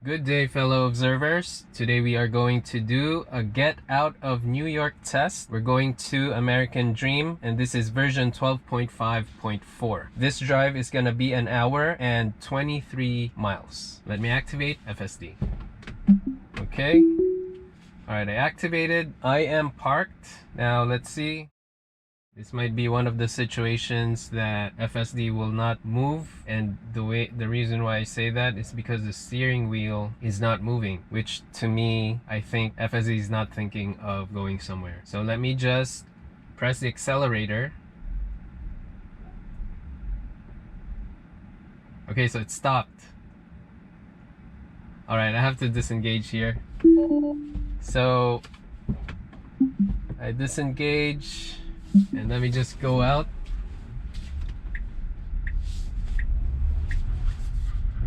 Good day, fellow observers. Today we are going to do a get out of New York test. We're going to American Dream, and this is version 12.5.4. This drive is gonna be an hour and 23 miles. Let me activate FSD. Okay. All right, I activated. I am parked. Now let's see. This might be one of the situations that FSD will not move, and the reason why I say that is because the steering wheel is not moving, which to me, I think FSD is not thinking of going somewhere. So let me just press the accelerator. Okay, so it stopped. All right, I have to disengage here. So I disengage. And let me just go out.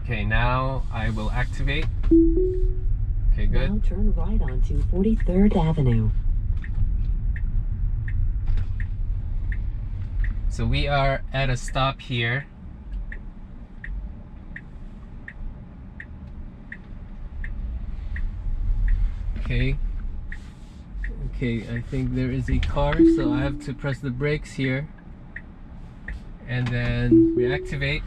Okay, now I will activate. Okay, good. Now turn right onto 43rd Avenue. So we are at a stop here. Okay. Okay, I think there is a car, so I have to press the brakes here and then reactivate.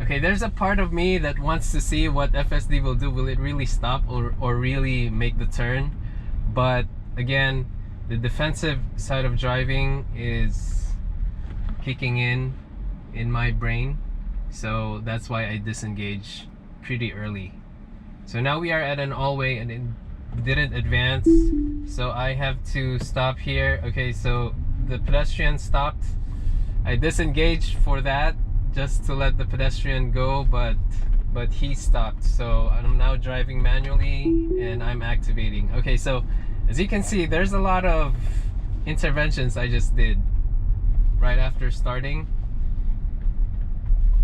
Okay, there's a part of me that wants to see what FSD will do. Will it really stop or really make the turn? But again, the defensive side of driving is kicking in my brain, so that's why I disengage pretty early. So now we are at an all-way and it didn't advance, so I have to stop here. Okay, so the pedestrian stopped. I disengaged for that just to let the pedestrian go, but he stopped, so I'm now driving manually and I'm activating. Okay, so as you can see, there's a lot of interventions I just did right after starting,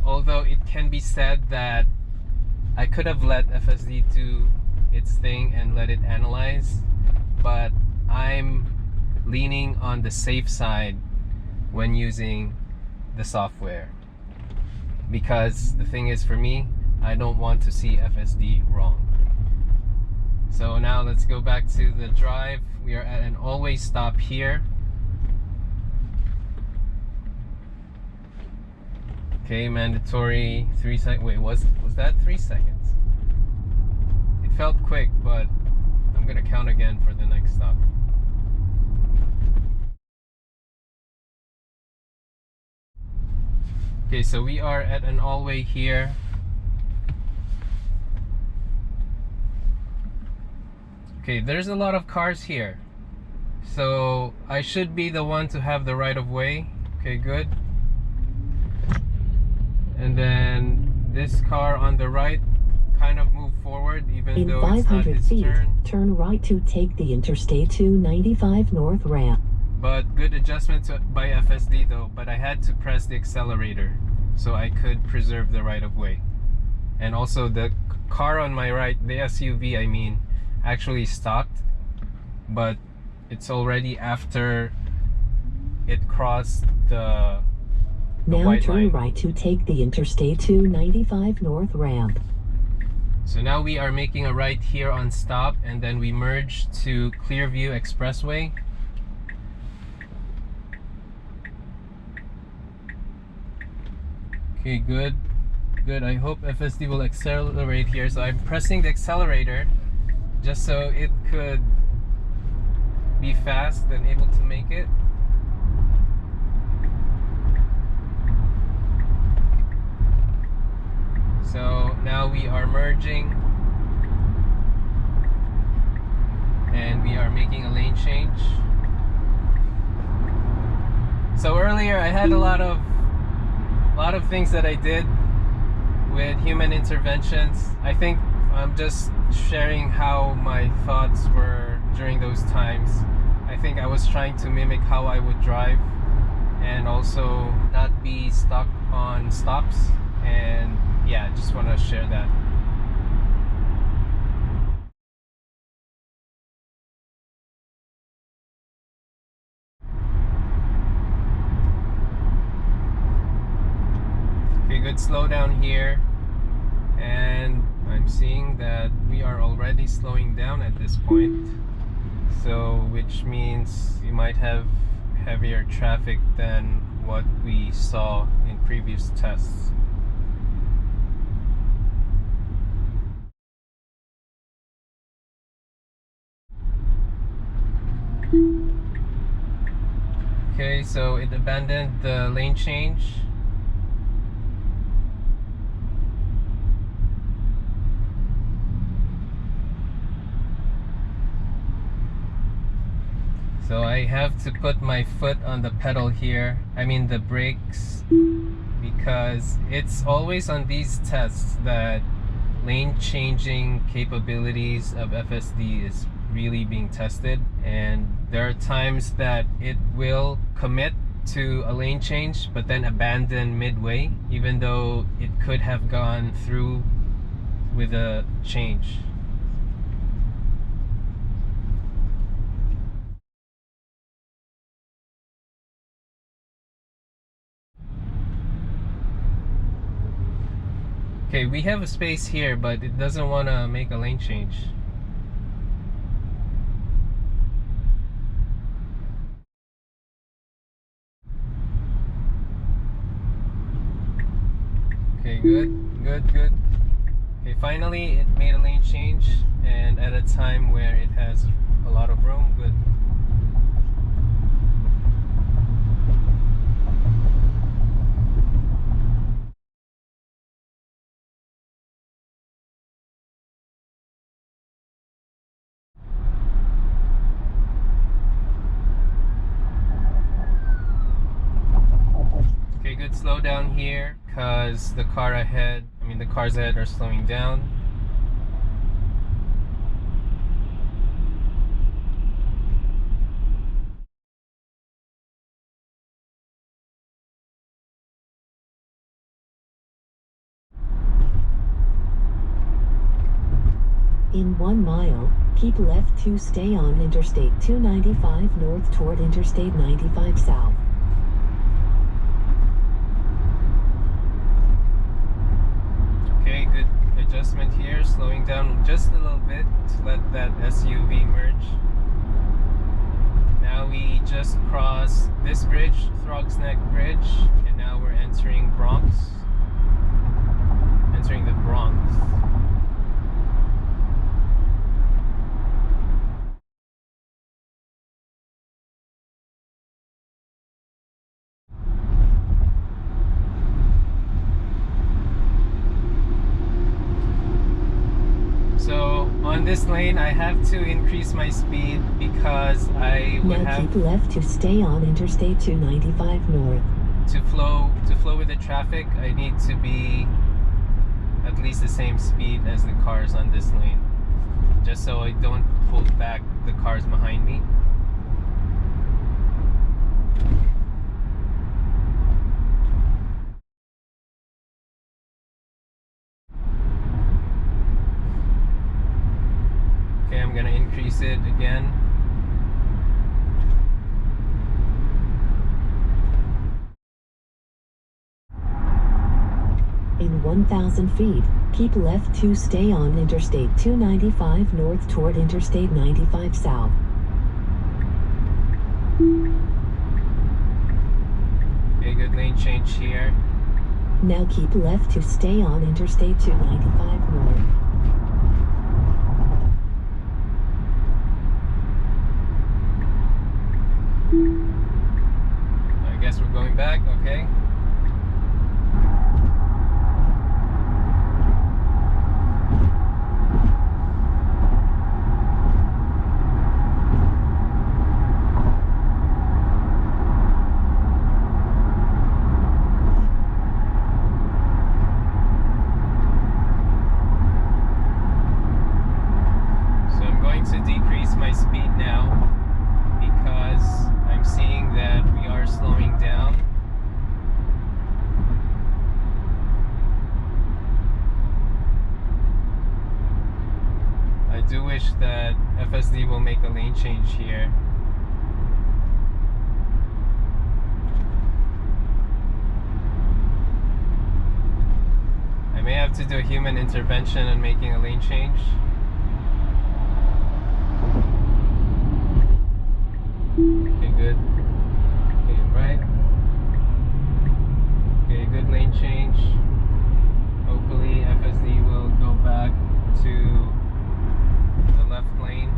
although it can be said that I could have let FSD do its thing and let it analyze, but I'm leaning on the safe side when using the software, because the thing is, for me, I don't want to see FSD wrong. So now let's go back to the drive. We are at an always stop here. Okay, mandatory 3 seconds. Wait, was that 3 seconds? Felt quick, but I'm gonna count again for the next stop. Okay, so we are at an all-way here. Okay, there's a lot of cars here, so I should be the one to have the right of way. Okay, good. And then this car on the right kind of move forward, even though it's not his turn. Turn right to take the Interstate 295 North ramp. But good adjustment by FSD though, but I had to press the accelerator so I could preserve the right of way. And also the car on my right, the SUV I mean, actually stopped, but it's already after it crossed the now white turn line. Right to take the Interstate 295 North ramp. So now we are making a right here on stop, and then we merge to Clearview Expressway. Okay, good. Good. I hope FSD will accelerate here. So I'm pressing the accelerator just so it could be fast and able to make it. So now we are merging and we are making a lane change. So earlier I had a lot of things that I did with human interventions. I think I'm just sharing how my thoughts were during those times. I think I was trying to mimic how I would drive and also not be stuck on stops, and yeah, just want to share that. Okay, good slowdown here. And that we are already slowing down at this point, so which means you might have heavier traffic than what we saw in previous tests. Okay, so it abandoned the lane change. So I have to put my foot on the pedal here, I mean the brakes, because it's always on these tests that lane changing capabilities of FSD is really being tested, and there are times that it will commit to a lane change but then abandon midway, even though it could have gone through with a change. Okay, we have a space here, but it doesn't want to make a lane change. Okay, good. Okay, finally it made a lane change, and at a time where it has a lot of room. Good. Okay, good slowdown here, because the cars ahead are slowing down. In 1 mile, keep left to stay on Interstate 295 north toward Interstate 95 south. Okay, good adjustment here, slowing down just a little bit to let that SUV merge. Now we just crossed this bridge, Throgs Neck Bridge, and now we're entering the Bronx. So on this lane, I have to increase my speed because I would Now have keep left to stay on Interstate 295 north. to flow with the traffic. I need to be at least the same speed as the cars on this lane, just so I don't hold back the cars behind me. Okay, I'm gonna increase it again. In 1,000 feet, keep left to stay on Interstate 295 north toward Interstate 95 south. Okay, good lane change here. Now keep left to stay on Interstate 295 north. I guess we're going back, okay. So I'm going to decrease my speed now because I'm seeing that we are slowing down. I do wish that FSD will make a lane change here. I may have to do a human intervention in making a lane change. Okay, good. Okay, right. Okay, good lane change. Hopefully FSD will go back to the left lane.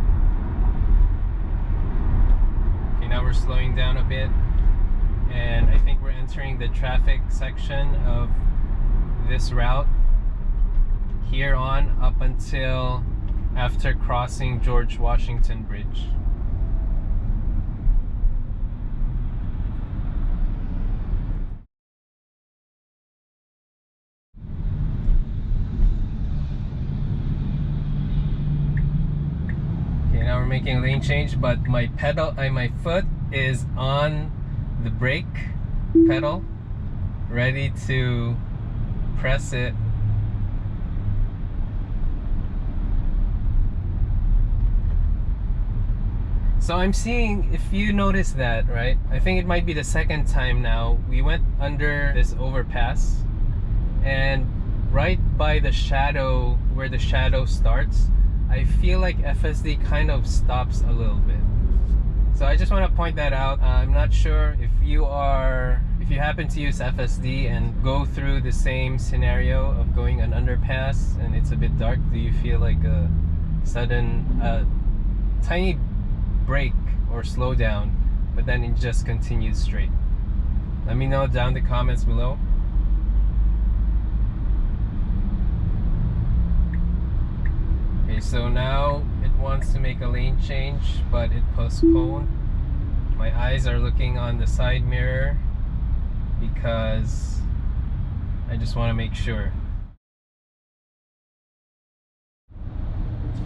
Okay, now we're slowing down a bit, and I think we're entering the traffic section of this route here on up until after crossing George Washington Bridge. Okay, now we're making a lane change, but my foot is on the brake pedal, ready to press it. So I'm seeing, if you notice that, right? I think it might be the second time now. We went under this overpass, and right by the shadow, where the shadow starts, I feel like FSD kind of stops a little bit. So I just want to point that out. I'm not sure if you happen to use FSD and go through the same scenario of going an underpass and it's a bit dark, do you feel like a sudden tiny break or slow down, but then it just continues straight? Let me know down in the comments below. Okay, so now it wants to make a lane change, but it postponed. My eyes are looking on the side mirror because I just want to make sure.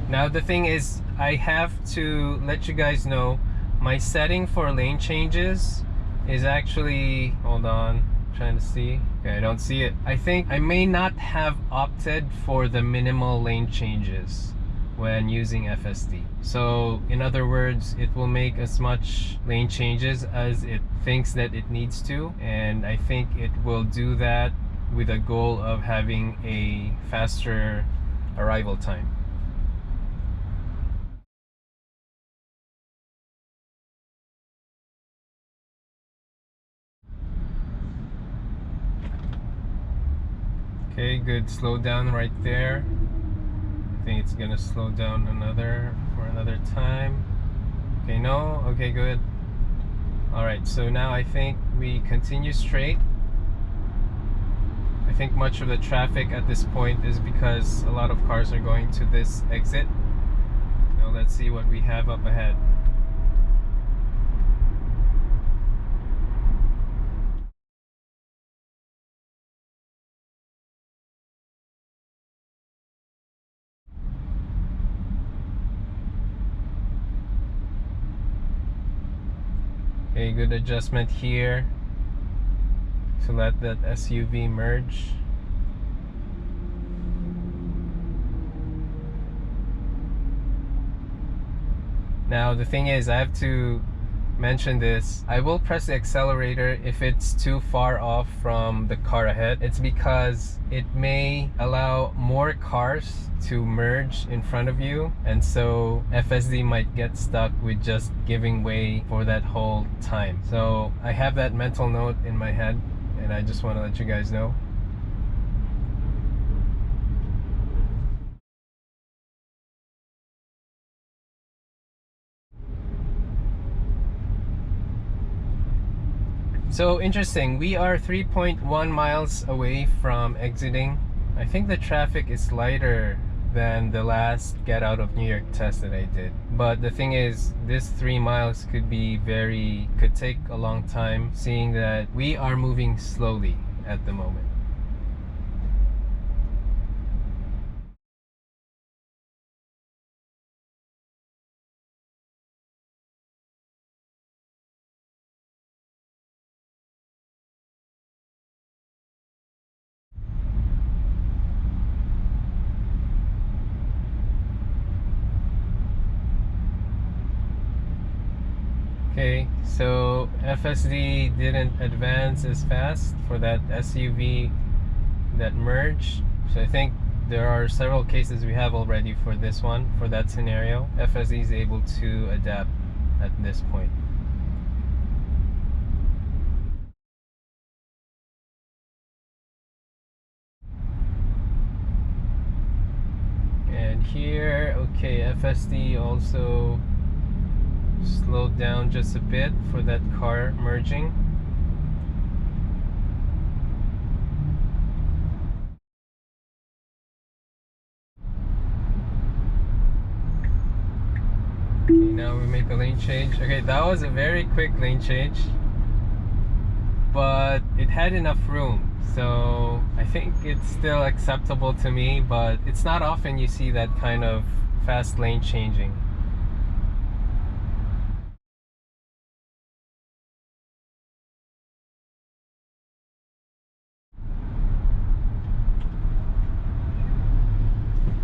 Now the thing is, I have to let you guys know my setting for lane changes is actually, hold on, I'm trying to see. Okay, I don't see it. I think I may not have opted for the minimal lane changes when using FSD. So in other words, it will make as much lane changes as it thinks that it needs to, and I think it will do that with a goal of having a faster arrival time. Okay, good slowdown right there. I think it's gonna slow down for another time. Okay, no? Okay, good. Alright, so now I think we continue straight. I think much of the traffic at this point is because a lot of cars are going to this exit. Now let's see what we have up ahead. Okay, good adjustment here to let that SUV merge. Now the thing is, I have to mention this. I will press the accelerator if it's too far off from the car ahead. It's because it may allow more cars to merge in front of you, and so FSD might get stuck with just giving way for that whole time. So I have that mental note in my head, and I just want to let you guys know. So interesting, we are 3.1 miles away from exiting. I think the traffic is lighter than the last get out of New York test that I did. But the thing is, this 3 miles could take a long time, seeing that we are moving slowly at the moment. Okay, so FSD didn't advance as fast for that SUV that merged. So I think there are several cases we have already for this one, for that scenario. FSD is able to adapt at this point. And here, okay, FSD also slowed down just a bit for that car merging. Okay, now we make a lane change. Okay, that was a very quick lane change, but it had enough room. So I think it's still acceptable to me, but it's not often you see that kind of fast lane changing.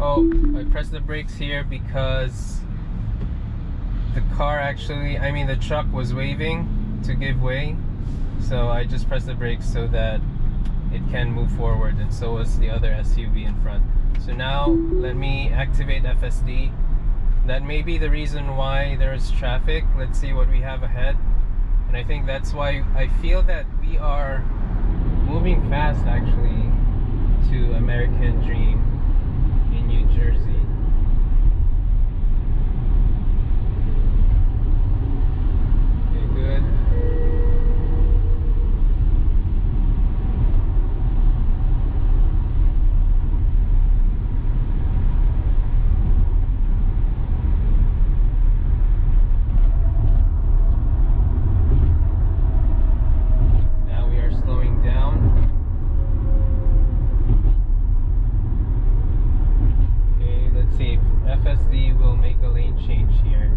Oh, I pressed the brakes here because the car actually, I mean the truck was waving to give way. So I just pressed the brakes so that it can move forward, and so was the other SUV in front. So now let me activate FSD. That may be the reason why there's traffic. Let's see what we have ahead. And I think that's why I feel that we are moving fast actually to American Dream in New Jersey. Okay, good. Now we are slowing down. Okay, let's see if FSD will make a lane change here.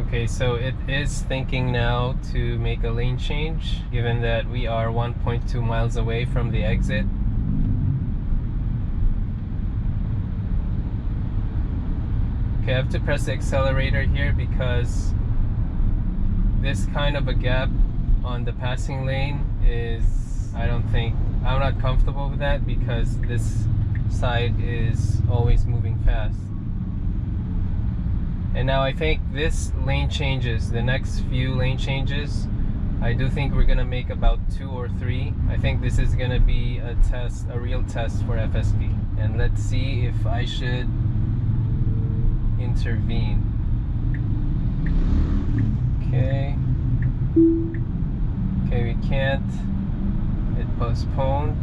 Okay, so it is thinking now to make a lane change, given that we are 1.2 miles away from the exit. Okay, I have to press the accelerator here because this kind of a gap on the passing lane is, I'm not comfortable with that because this side is always moving fast. And now I think this lane changes, the next few lane changes, I do think we're gonna make about 2 or 3. I think this is gonna be a test, a real test for FSD. And let's see if I should intervene. Okay. Okay, we can't. It postponed.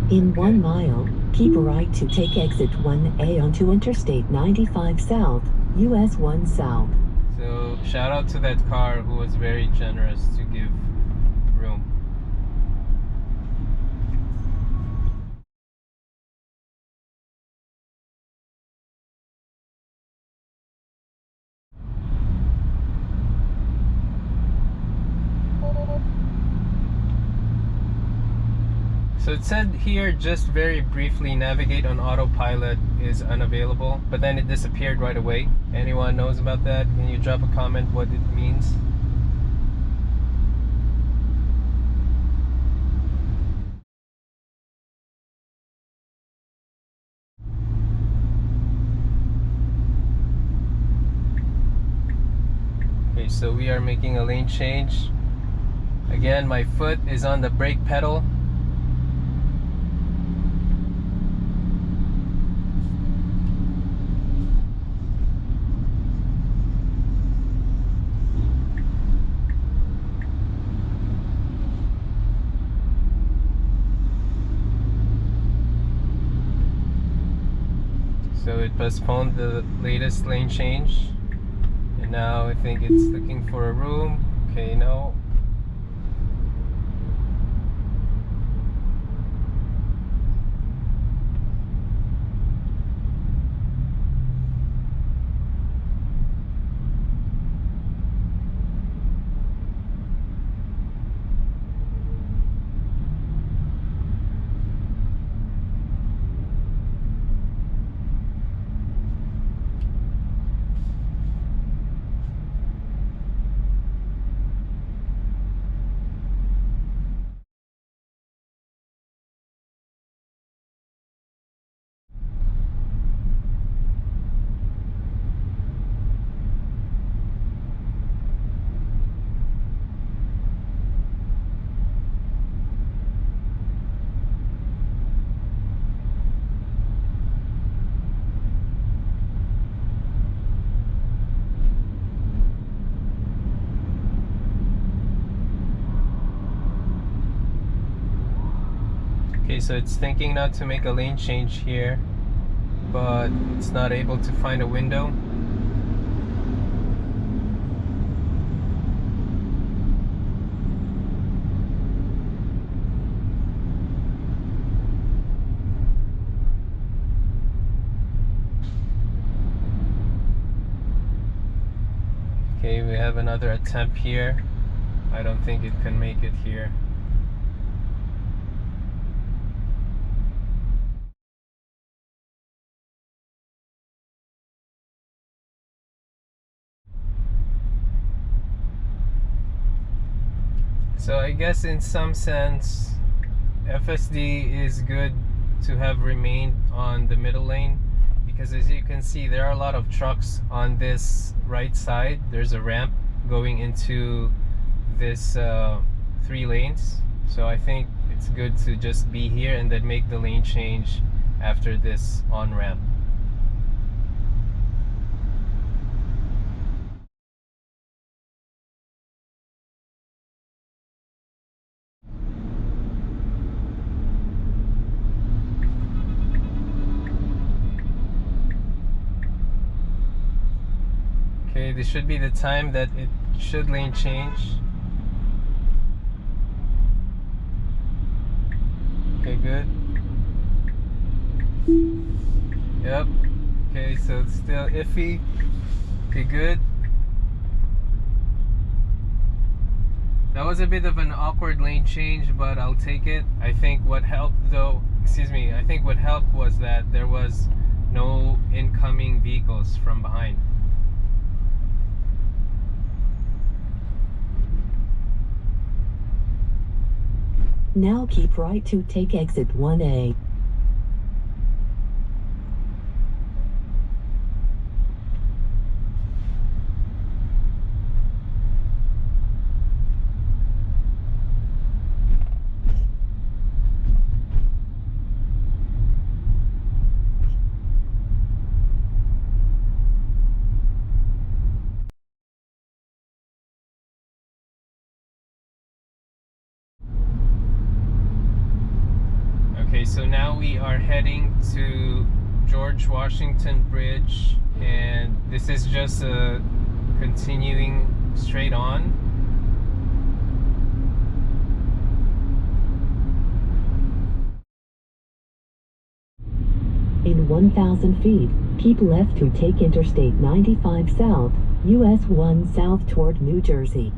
In 1 mile, keep right to take exit 1A onto Interstate 95 South, US 1 South. So shout out to that car who was very generous to give room. So it said here just very briefly navigate on autopilot is unavailable, but then it disappeared right away. Anyone knows about that? Can you drop a comment what it means? Okay, so we are making a lane change. Again, my foot is on the brake pedal. So it postponed the latest lane change, and now I think it's looking for a room. Okay, no. Okay, so it's thinking not to make a lane change here, but it's not able to find a window. Okay, we have another attempt here. I don't think it can make it here. So I guess in some sense, FSD is good to have remained on the middle lane, because as you can see, there are a lot of trucks on this right side. There's a ramp going into this 3 lanes. So I think it's good to just be here and then make the lane change after this on-ramp. Okay, this should be the time that it should lane change. Okay, good. Yep. Okay, so it's still iffy. Okay, good. That was a bit of an awkward lane change, but I'll take it. I think what helped though, I think what helped was that there was no incoming vehicles from behind. Now keep right to take exit 1A. Okay, so now we are heading to George Washington Bridge, and this is just a continuing straight on. In 1,000 feet, keep left to take Interstate 95 South, US 1 South toward New Jersey.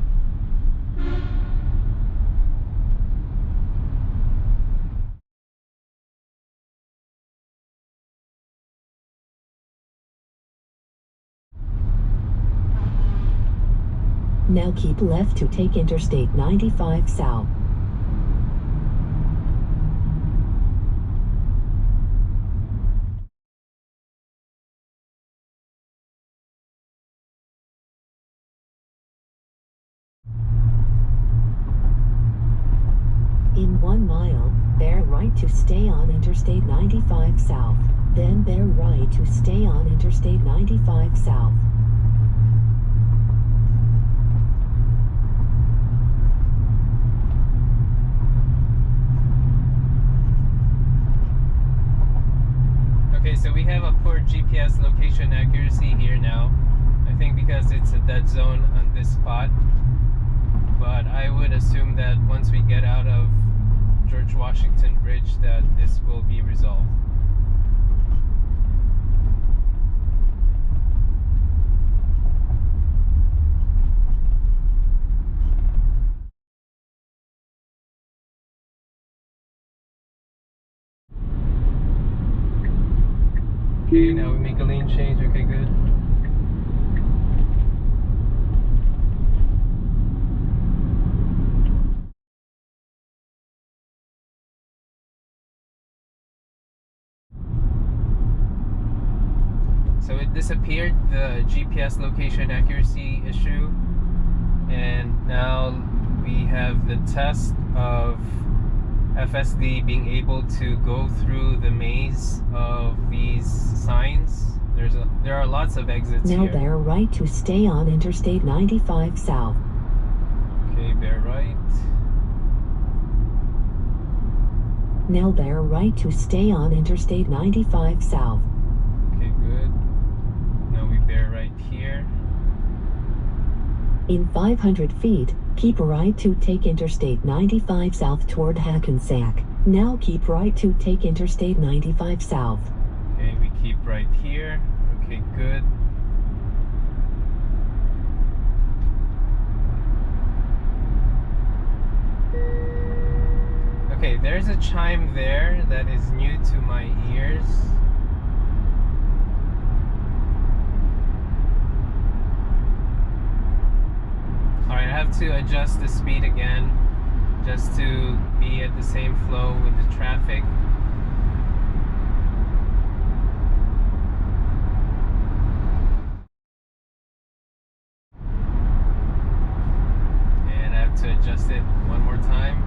Now keep left to take Interstate 95 South. In 1 mile, bear right to stay on Interstate 95 South, then bear right to stay on Interstate 95 South. Okay, so we have a poor GPS location accuracy here now. I think because it's a dead zone on this spot. But I would assume that once we get out of George Washington Bridge that this will be resolved. Okay, now we make a lane change. Okay, good. So it disappeared, the GPS location accuracy issue, and now we have the test of FSD being able to go through the maze of these signs. There are lots of exits now here. Now bear right to stay on Interstate 95 South. Okay, bear right. Now bear right to stay on Interstate 95 South. Okay, good. Now we bear right here. In 500 feet, keep right to take Interstate 95 South toward Hackensack. Now keep right to take Interstate 95 South. Okay, we keep right here. Okay, good. Okay, there's a chime there that is new to my ears. Alright, I have to adjust the speed again just to be at the same flow with the traffic. And I have to adjust it one more time.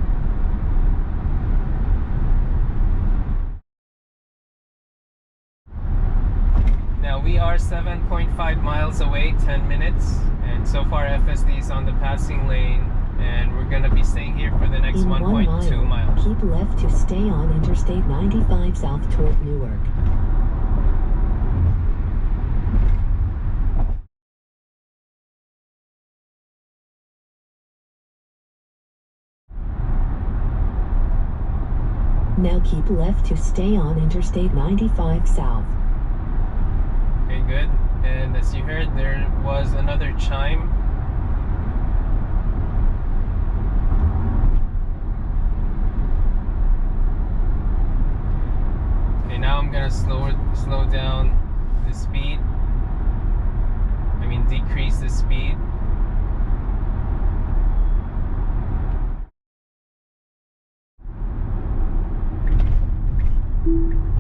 Now we are 7.5 miles away, 10 minutes, and so far FSD is on the passing lane, and we're gonna be staying here for the next 1.2 miles. Keep left to stay on Interstate 95 South toward Newark. Now keep left to stay on Interstate 95 South. Okay, good. And as you heard, there was another chime. Okay, now I'm gonna slow down the speed. I mean, decrease the speed.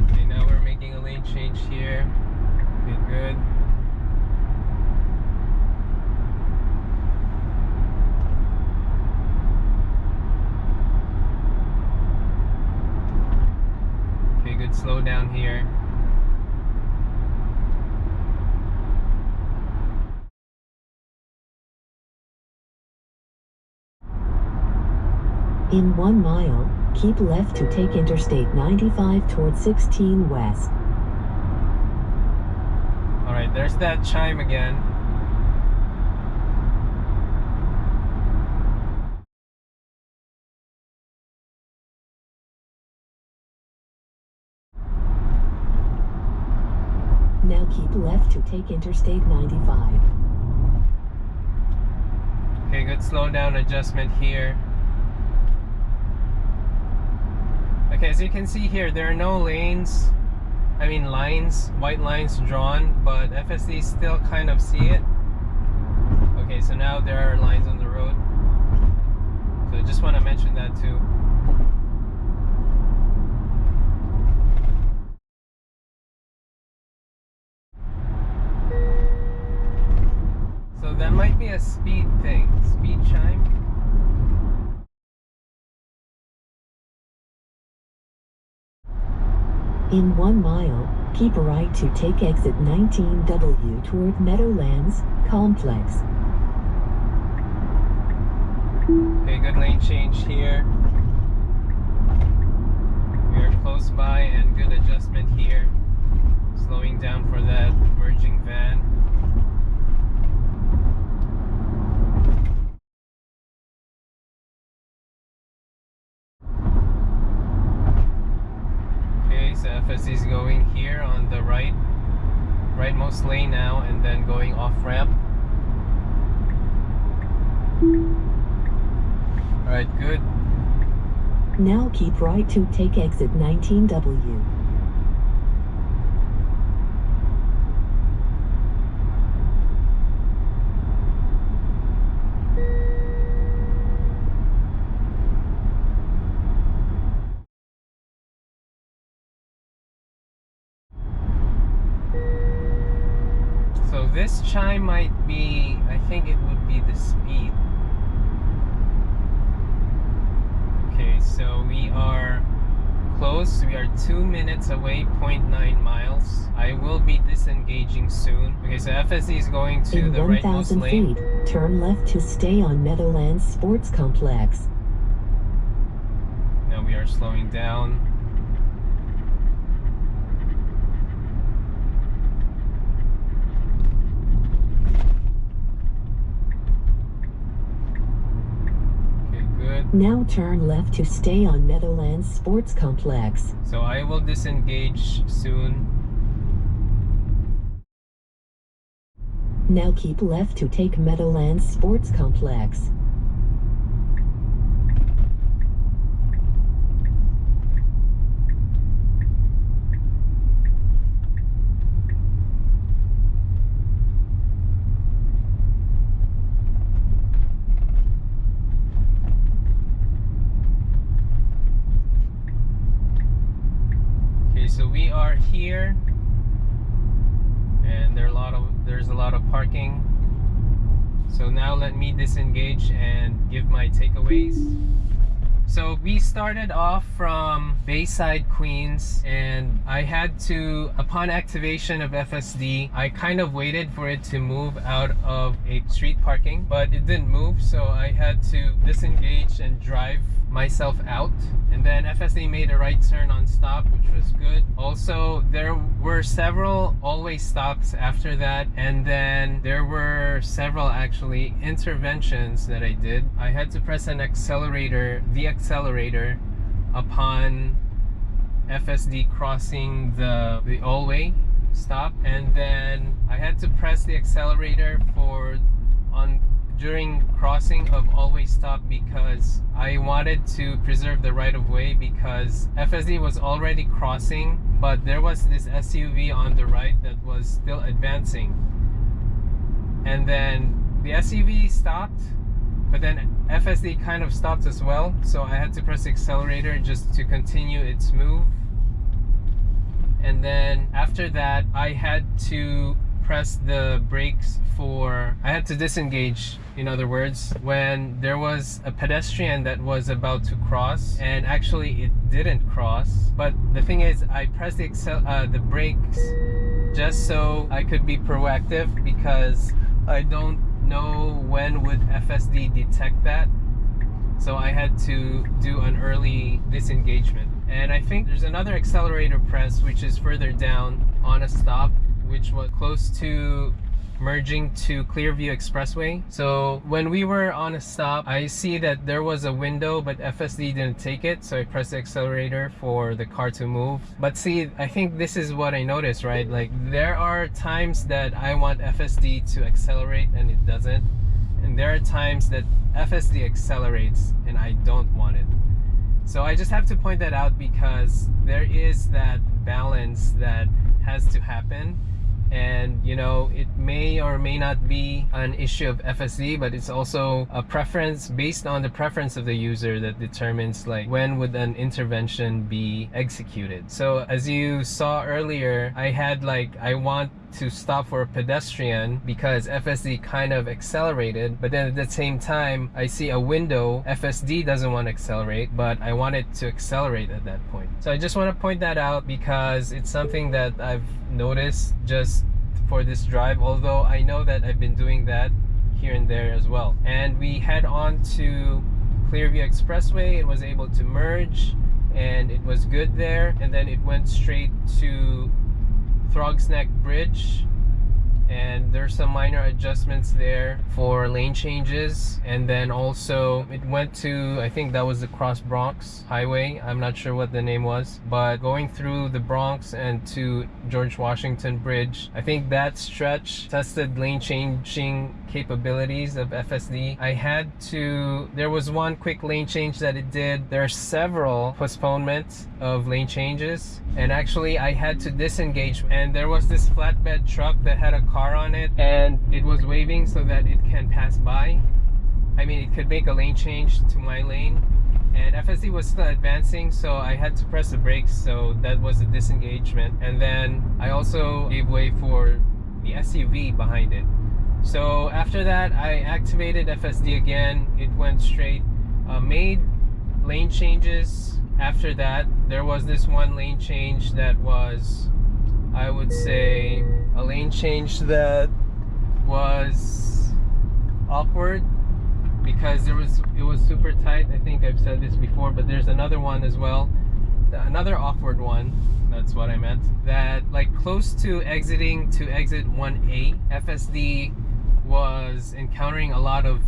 Okay, now we're making a lane change here. Okay, good. Okay, good. Slow down here. In 1 mile, keep left to take Interstate 95 toward 16 West. Alright, there's that chime again. Now keep left to take Interstate 95. Okay, good slowdown adjustment here. Okay, as you can see here, there are no lanes, lines, white lines drawn, but FSD still kind of see it. Okay, so now there are lines on the road. So I just want to mention that too. So that might be a speed thing, speed chime. In 1 mile, keep right to take exit 19W toward Meadowlands Complex. Okay, good lane change here. We are close by and good adjustment here. Slowing down for that merging van. Okay, so FSD is going here on the rightmost lane now, and then going off ramp. Alright, good. Now keep right to take exit 19W. So this chime might be, I think it would be the speed. Okay, so we are close. We are 2 minutes away, 0.9 miles. I will be disengaging soon. Okay, so FSD is going to In the rightmost 1,000 lane. feet, turn left to stay on Meadowlands Sports Complex. Now we are slowing down. Now turn left to stay on Meadowland Sports Complex. So I will disengage soon. Now keep left to take Meadowland Sports Complex. Okay, so we are here, and there's a lot of parking. So now let me disengage and give my takeaways. So we started off from Bayside, Queens, and I had to, upon activation of FSD, I kind of waited for it to move out of a street parking, but it didn't move, so I had to disengage and drive myself out. And then FSD made a right turn on stop, which was good. Also, there were several always stops after that, and then there were several actually interventions that I did. I had to press an accelerator, the accelerator, upon FSD crossing the all-way stop, and then I had to press the accelerator during crossing of all-way stop because I wanted to preserve the right-of-way, because FSD was already crossing, but there was this SUV on the right that was still advancing, and then the SUV stopped, but then FSD kind of stopped as well, so I had to press the accelerator just to continue its move. And then after that, I had to press the brakes I had to disengage, in other words, when there was a pedestrian that was about to cross, and actually it didn't cross. But the thing is, I pressed the brakes just so I could be proactive, because I don't know when would FSD detect that. So I had to do an early disengagement. And I think there's another accelerator press which is further down on a stop, which was close to merging to Clearview Expressway. So when we were on a stop, I see that there was a window, but FSD didn't take it, so I pressed the accelerator for the car to move. But see, I think this is what I noticed, right? Like, there are times that I want FSD to accelerate and it doesn't, and there are times that FSD accelerates and I don't want it. So I just have to point that out, because there is that balance that has to happen. And you know, it may or may not be an issue of FSD, but it's also a preference based on the preference of the user that determines like when would an intervention be executed. So as you saw earlier, I had like, I want to stop for a pedestrian because FSD kind of accelerated, but then at the same time I see a window, FSD doesn't want to accelerate, but I want it to accelerate at that point. So I just want to point that out because it's something that I've noticed just for this drive, although I know that I've been doing that here and there as well. And we head on to Clearview Expressway. It was able to merge and it was good there, and then it went straight to Throgs Neck Bridge, and there's some minor adjustments there for lane changes. And then also it went to, I think that was the Cross Bronx Highway, I'm not sure what the name was, but going through the Bronx and to George Washington Bridge, I think that stretch tested lane changing capabilities of FSD. There was one quick lane change that it did. There are several postponements of lane changes, and actually I had to disengage, and there was this flatbed truck that had a car on it, and it was waving so that it can pass by. I mean, it could make a lane change to my lane, and FSD was still advancing, so I had to press the brakes, so that was a disengagement. And then I also gave way for the SUV behind it. So after that, I activated FSD again. It went straight, made lane changes. After that, there was this one lane change that was, I would say, a lane change that was awkward because it was super tight. I think I've said this before, but there's another one as well, another awkward one, that's what I meant, that like close to exiting to exit 1A, FSD was encountering a lot of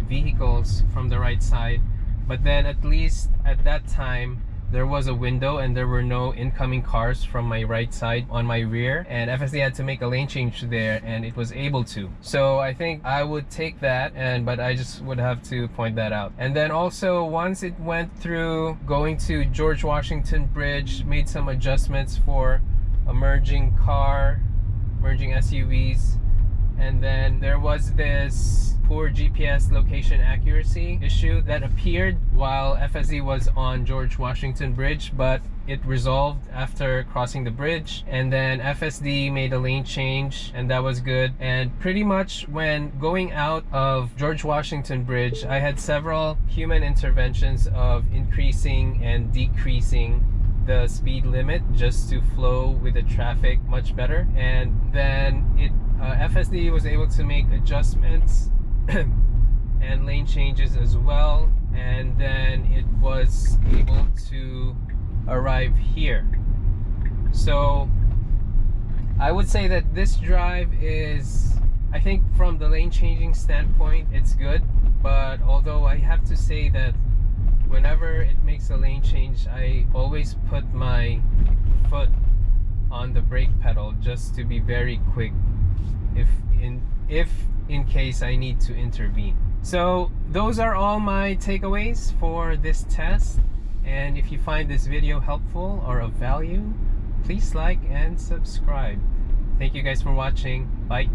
vehicles from the right side, But then at least at that time, there was a window and there were no incoming cars from my right side on my rear, and FSD had to make a lane change there, and it was able to. So I think I would take that, but I just would have to point that out. And then also, once it went through going to George Washington Bridge, made some adjustments for a merging SUVs, and then there was this poor GPS location accuracy issue that appeared while FSD was on George Washington Bridge, but it resolved after crossing the bridge. And then FSD made a lane change, and that was good. And pretty much when going out of George Washington Bridge, I had several human interventions of increasing and decreasing the speed limit just to flow with the traffic much better. And then FSD was able to make adjustments and lane changes as well, and then it was able to arrive here. So I would say that this drive is, I think from the lane changing standpoint, it's good. But although I have to say that whenever it makes a lane change, I always put my foot on the brake pedal just to be very quick if in case I need to intervene. So those are all my takeaways for this test, and if you find this video helpful or of value, please like and subscribe. Thank you guys for watching. Bye.